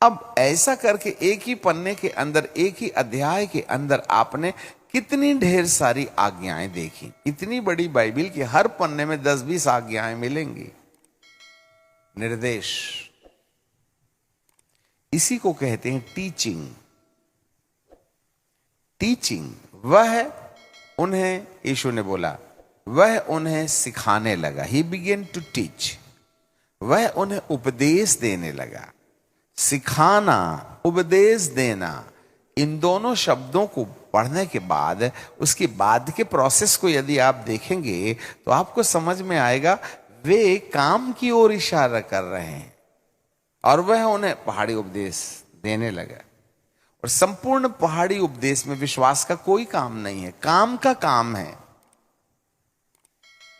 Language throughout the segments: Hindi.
अब ऐसा करके एक ही पन्ने के अंदर, एक ही अध्याय के अंदर आपने कितनी ढेर सारी आज्ञाएं देखी। इतनी बड़ी बाइबिल की हर पन्ने में 10-20 आज्ञाएं मिलेंगी, निर्देश। इसी को कहते हैं टीचिंग। टीचिंग वह उन्हें, यीशु ने बोला, वह उन्हें सिखाने लगा। He begin to teach. वह उन्हें उपदेश देने लगा। सिखाना, उपदेश देना, इन दोनों शब्दों को पढ़ने के बाद, उसके बाद के प्रोसेस को यदि आप देखेंगे तो आपको समझ में आएगा वे काम की ओर इशारा कर रहे हैं। और वह उन्हें पहाड़ी उपदेश देने लगा। और संपूर्ण पहाड़ी उपदेश में विश्वास का कोई काम नहीं है, काम का काम है।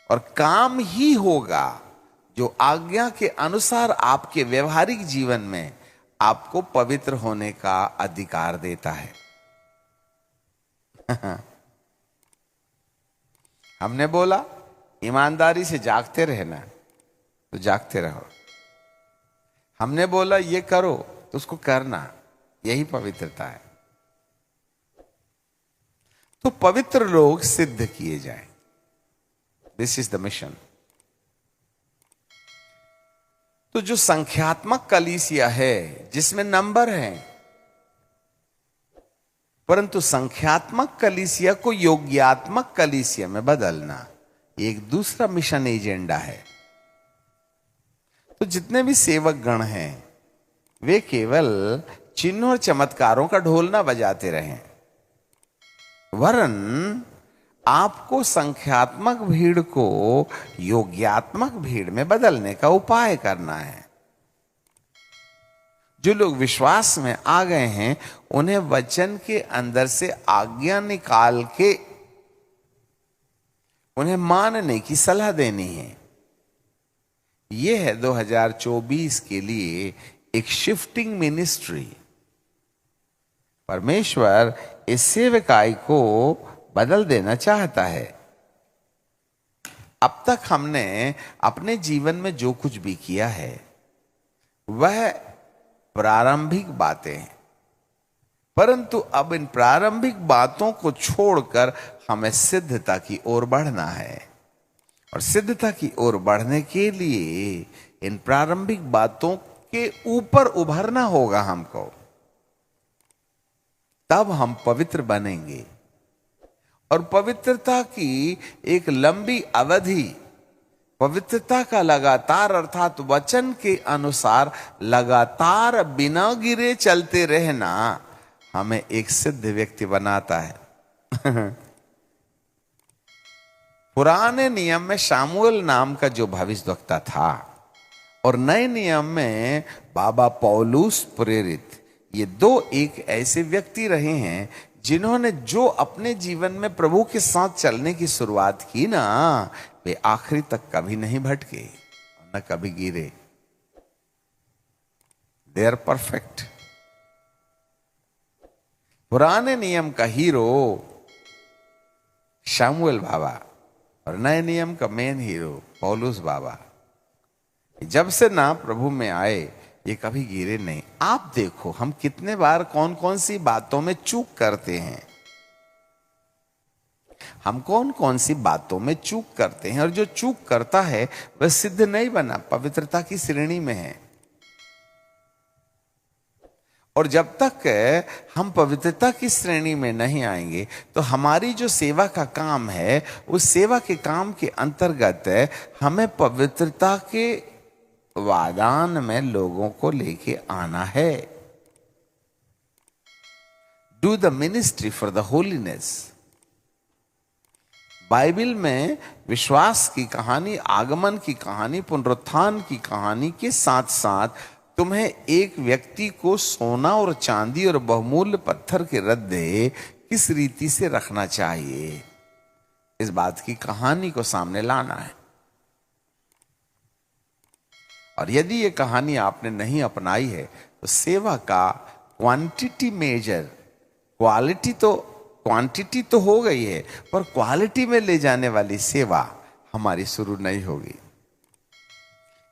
और काम ही होगा जो आज्ञा के अनुसार आपके व्यवहारिक जीवन में आपको पवित्र होने का अधिकार देता है। हमने बोला ईमानदारी से जागते रहना, तो जागते रहो। हमने बोला ये करो, तो उसको करना, यही पवित्रता है। तो पवित्र लोग सिद्ध किए जाएं। This is the mission. तो जो संख्यात्मक कलीसिया है जिसमें नंबर है, परंतु संख्यात्मक कलीसिया को योग्यात्मक कलीसिया में बदलना, एक दूसरा मिशन एजेंडा है। तो जितने भी सेवक गण हैं वे केवल चिन्ह और चमत्कारों का ढोल ना बजाते रहें, वरन आपको संख्यात्मक भीड़ को योग्यात्मक भीड़ में बदलने का उपाय करना है। जो लोग विश्वास में आ गए हैं उन्हें वचन के अंदर से आज्ञा निकाल के उन्हें मानने की सलाह देनी है। यह है 2024 के लिए एक शिफ्टिंग मिनिस्ट्री। परमेश्वर इस सेवकाई को बदल देना चाहता है। अब तक हमने अपने जीवन में जो कुछ भी किया है वह प्रारंभिक बातें हैं, परंतु अब इन प्रारंभिक बातों को छोड़कर हमें सिद्धता की ओर बढ़ना है। और सिद्धता की ओर बढ़ने के लिए इन प्रारंभिक बातों के ऊपर उभरना होगा हमको, तब हम पवित्र बनेंगे। और पवित्रता की एक लंबी अवधि, पवित्रता का लगातार अर्थात वचन के अनुसार लगातार बिना गिरे चलते रहना हमें एक सिद्ध व्यक्ति बनाता है। पुराने नियम में शामुएल नाम का जो भविष्यवक्ता था और नए नियम में बाबा पौलुस प्रेरित, ये दो एक ऐसे व्यक्ति रहे हैं जिन्होंने जो अपने जीवन में प्रभु के साथ चलने की शुरुआत की ना, वे आखिरी तक कभी नहीं भटके न कभी गिरे। They are perfect. पुराने नियम का हीरो शामुएल बाबा और नए नियम का मेन हीरो पौलुस बाबा, जब से ना प्रभु में आए ये कभी गिरे नहीं। आप देखो हम कितने बार कौन कौन सी बातों में चूक करते हैं, हम कौन कौन सी बातों में चूक करते हैं। और जो चूक करता है वह सिद्ध नहीं बना, पवित्रता की श्रेणी में है। और जब तक हम पवित्रता की श्रेणी में नहीं आएंगे तो हमारी जो सेवा का काम है उस सेवा के काम के अंतर्गत हमें पवित्रता के वादान में लोगों को लेके आना है। Do the ministry for the holiness. Bible में विश्वास की कहानी, आगमन की कहानी, पुनरुत्थान की कहानी के साथ साथ तुम्हें एक व्यक्ति को सोना और चांदी और बहुमूल्य पत्थर के रद्दे किस रीति से रखना चाहिए, इस बात की कहानी को सामने लाना है। और यदि ये कहानी आपने नहीं अपनाई है तो सेवा का क्वांटिटी मेजर, क्वांटिटी तो हो गई है पर क्वालिटी में ले जाने वाली सेवा हमारी शुरू नहीं होगी।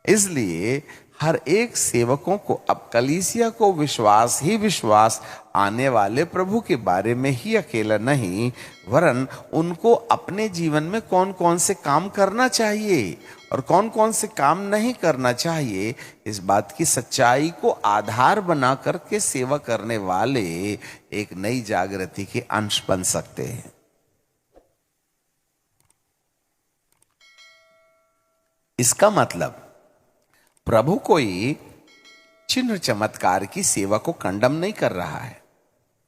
इसलिए हर एक सेवकों को अब कलीसिया को विश्वास ही विश्वास आने वाले प्रभु के बारे में ही अकेला नहीं, वरन उनको अपने जीवन में कौन कौन से काम करना चाहिए और कौन कौन से काम नहीं करना चाहिए, इस बात की सच्चाई को आधार बना करके सेवा करने वाले एक नई जागृति के अंश बन सकते हैं। इसका मतलब प्रभु कोई चिन्ह चमत्कार की सेवा को कंडम नहीं कर रहा है,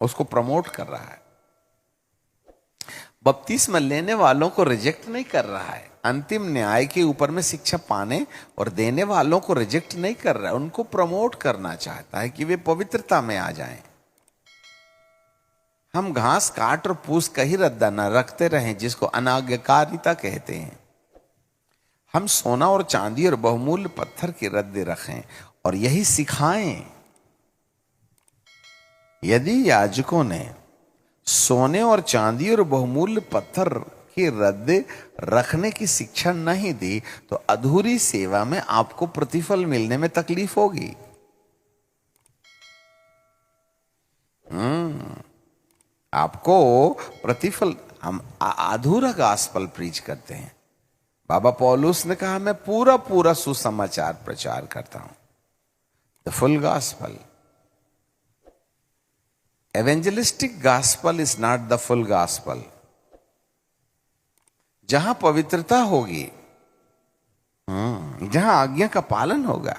उसको प्रमोट कर रहा है। बपतिस्मा लेने वालों को रिजेक्ट नहीं कर रहा है, अंतिम न्याय के ऊपर में शिक्षा पाने और देने वालों को रिजेक्ट नहीं कर रहा है, उनको प्रमोट करना चाहता है कि वे पवित्रता में आ जाएं। हम घास काट और पूस का ही रद्दा न रखते रहें, जिसको अनाज्ञाकारिता कहते हैं। हम सोना और चांदी और बहुमूल्य पत्थर के रद्दे रखें और यही सिखाएं। यदि याजकों ने सोने और चांदी और बहुमूल्य पत्थर के रद्दे रखने की शिक्षा नहीं दी, तो अधूरी सेवा में आपको प्रतिफल मिलने में तकलीफ होगी। आपको प्रतिफल, हम अधूरा गॉस्पेल प्रीच करते हैं। बाबा पौलुस ने कहा, मैं पूरा पूरा सुसमाचार प्रचार करता हूं, the full gospel. Evangelistic gospel is not the full gospel. जहां पवित्रता होगी, जहां आज्ञा का पालन होगा,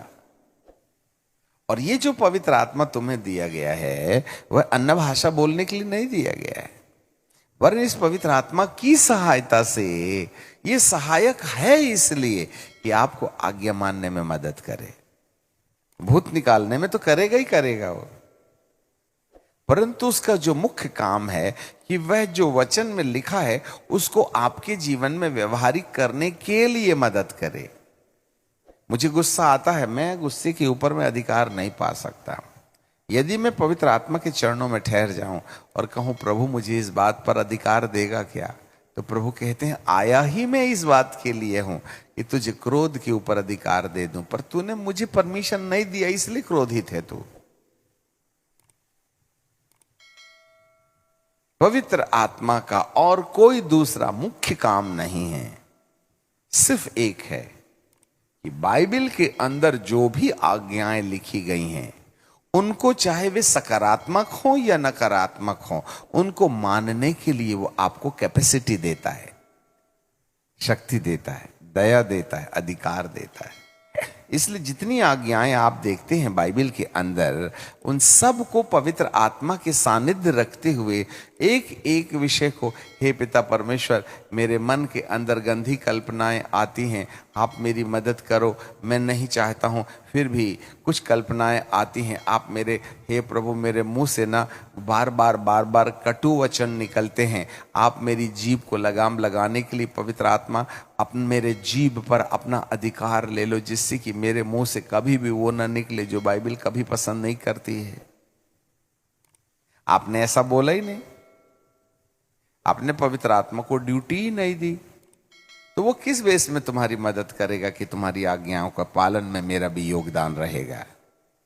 और ये जो पवित्र आत्मा तुम्हें दिया गया है वह अन्य भाषा बोलने के लिए नहीं दिया गया है, वरन इस पवित्र आत्मा की सहायता से ये सहायक है, इसलिए कि आपको आज्ञा मानने में मदद करे। भूत निकालने में तो करेगा ही करेगा वो, परंतु उसका जो मुख्य काम है कि वह जो वचन में लिखा है उसको आपके जीवन में व्यवहारिक करने के लिए मदद करे। मुझे गुस्सा आता है, मैं गुस्से के ऊपर में अधिकार नहीं पा सकता। यदि मैं पवित्र आत्मा के चरणों में ठहर जाऊं और कहूं, प्रभु मुझे इस बात पर अधिकार देगा क्या, तो प्रभु कहते हैं, आया ही मैं इस बात के लिए हूं कि तुझे क्रोध के ऊपर अधिकार दे दूं, पर तूने मुझे परमिशन नहीं दिया, इसलिए क्रोधित है तू। पवित्र आत्मा का और कोई दूसरा मुख्य काम नहीं है, सिर्फ एक है कि बाइबल के अंदर जो भी आज्ञाएं लिखी गई हैं उनको, चाहे वे सकारात्मक हो या नकारात्मक हो, उनको मानने के लिए वो आपको कैपेसिटी देता है, शक्ति देता है, दया देता है, अधिकार देता है। इसलिए जितनी आज्ञाएं आप देखते हैं बाइबल के अंदर, उन सब को पवित्र आत्मा के सानिध्य रखते हुए एक एक विषय को, हे पिता परमेश्वर, मेरे मन के अंदर गंदी कल्पनाएं आती हैं, आप मेरी मदद करो। मैं नहीं चाहता हूं, फिर भी कुछ कल्पनाएं आती हैं, आप मेरे, हे प्रभु, मेरे मुंह से ना बार बार कटु वचन निकलते हैं, आप मेरी जीभ को लगाम लगाने के लिए पवित्र आत्मा अपने मेरे जीभ पर अपना अधिकार ले लो, जिससे कि मेरे मुंह से कभी भी वो ना निकले जो बाइबल कभी पसंद नहीं करती है। आपने ऐसा बोला ही नहीं, आपने पवित्र आत्मा को ड्यूटी ही नहीं दी, तो वो किस बेस में तुम्हारी मदद करेगा कि तुम्हारी आज्ञाओं का पालन में मेरा भी योगदान रहेगा।